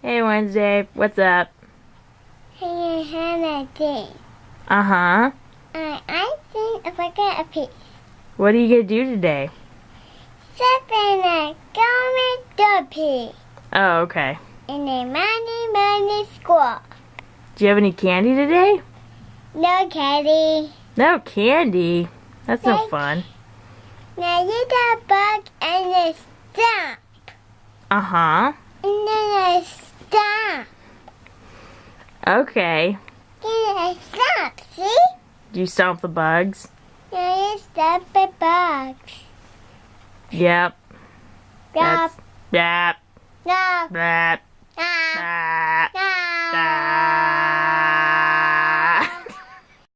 Hey Wednesday, what's up? Hey, Hannah did. Uh-huh. I think if I get a piece. What are you gonna do today? Seven, go with the Oh, okay. in a money school. Do you have any candy today? No, Caddy. No candy. That's no Thank- fun. Now you got a bug and a stump. Uh-huh. And then a stump. Okay. And a stump, see? Do you stomp the bugs? Now you stump the bugs. Yep. Yup, Yep. yup, Yep. yup. Yep.